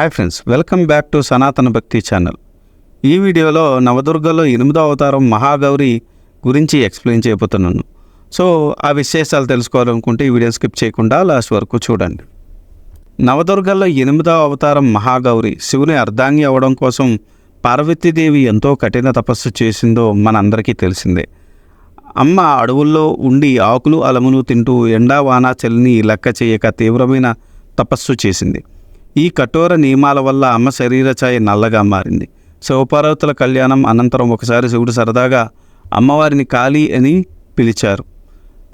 Hi friends, welcome back to సనాతన భక్తి channel. ఈ వీడియోలో నవదుర్గలో 8వ అవతారం మహాగౌరి గురించి ఎక్స్ప్లెయిన్ చేయబోతున్నాను. సో ఆ విశేషాలు తెలుసుకోవాలనుకుంటే ఈ వీడియో స్కిప్ చేయకుండా లాస్ట్ వరకు చూడండి. నవదుర్గల్లో 8వ అవతారం మహాగౌరి శివుని అర్ధాంగి అవ్వడం కోసం పార్వతీదేవి ఎంతో కఠిన తపస్సు చేసిందో మనందరికీ తెలిసిందే. అమ్మ అడవుల్లో ఉండి ఆకులు అలములు తింటూ ఎండా వాన చలిని లెక్క చేయక తీవ్రమైన తపస్సు చేసింది. ఈ కఠోర నియమాల వల్ల అమ్మ శరీర ఛాయ నల్లగా మారింది. శివపార్వతుల కళ్యాణం అనంతరం ఒకసారి శివుడు సరదాగా అమ్మవారిని కాళీ అని పిలిచారు.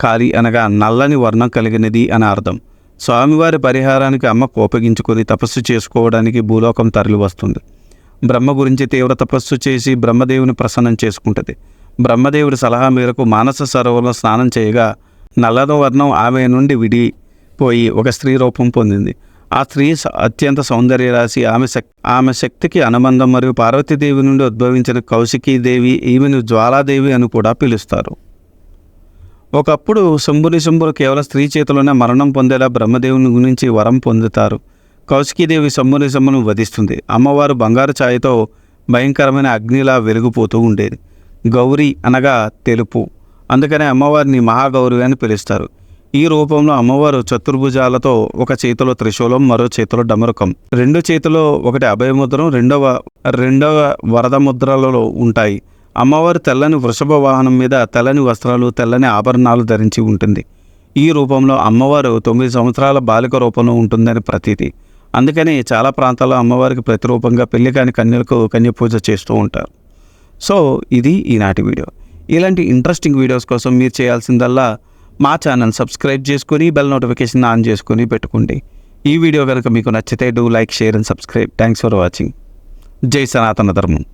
కాళీ అనగా నల్లని వర్ణం కలిగినది అని అర్థం. స్వామివారి పరిహారానికి అమ్మ కోపగించుకొని తపస్సు చేసుకోవడానికి భూలోకం తరలి వస్తుంది. బ్రహ్మ గురించి తీవ్ర తపస్సు చేసి బ్రహ్మదేవుని ప్రసన్నం చేసుకుంటుంది. బ్రహ్మదేవుడి సలహా మేరకు మానస సరోవరంలో స్నానం చేయగా నల్లని వర్ణం ఆమె నుండి విడిపోయి ఒక స్త్రీ రూపం పొందింది. ఆ స్త్రీ అత్యంత సౌందర్యరాశి. ఆమె శక్తికి అనుబంధం మరియు పార్వతీదేవి నుండి ఉద్భవించిన కౌశికీదేవి, ఈమెను జ్వాలాదేవి అని కూడా పిలుస్తారు. ఒకప్పుడు శంభులు కేవలం స్త్రీ చేతిలోనే మరణం పొందేలా బ్రహ్మదేవుని గురించి వరం పొందుతారు. కౌశికీదేవి శంభును వధిస్తుంది. అమ్మవారు బంగారు ఛాయతో భయంకరమైన అగ్నిలా వెలిగిపోతూ ఉండేది. గౌరీ అనగా తెలుపు, అందుకనే అమ్మవారిని మహాగౌరి అని పిలుస్తారు. ఈ రూపంలో అమ్మవారు చతుర్భుజాలతో ఒక చేతిలో త్రిశూలం, మరో చేతిలో డమరుకం, రెండు చేతిలో ఒకటి అభయముద్రం, రెండవ వరద ముద్రలలో ఉంటాయి. అమ్మవారు తెల్లని వృషభ వాహనం మీద తెల్లని వస్త్రాలు, తెల్లని ఆభరణాలు ధరించి ఉంటుంది. ఈ రూపంలో అమ్మవారు 9 సంవత్సరాల బాలిక రూపంలో ఉంటుందని ప్రతీతి. అందుకని చాలా ప్రాంతాల్లో అమ్మవారికి ప్రతిరూపంగా పెళ్లి కాని కన్యలకు కన్య పూజ చేస్తూ ఉంటారు. సో ఇది ఈనాటి వీడియో. ఇలాంటి ఇంట్రెస్టింగ్ వీడియోస్ కోసం మీరు చేయాల్సిందల్లా మా ఛానల్ సబ్స్క్రైబ్ చేసుకొని బెల్ నోటిఫికేషన్ ఆన్ చేసుకొని పెట్టుకోండి. ఈ వీడియో కనుక మీకు నచ్చితే do like, share and subscribe. Thanks for watching. జై సనాతన ధర్మం.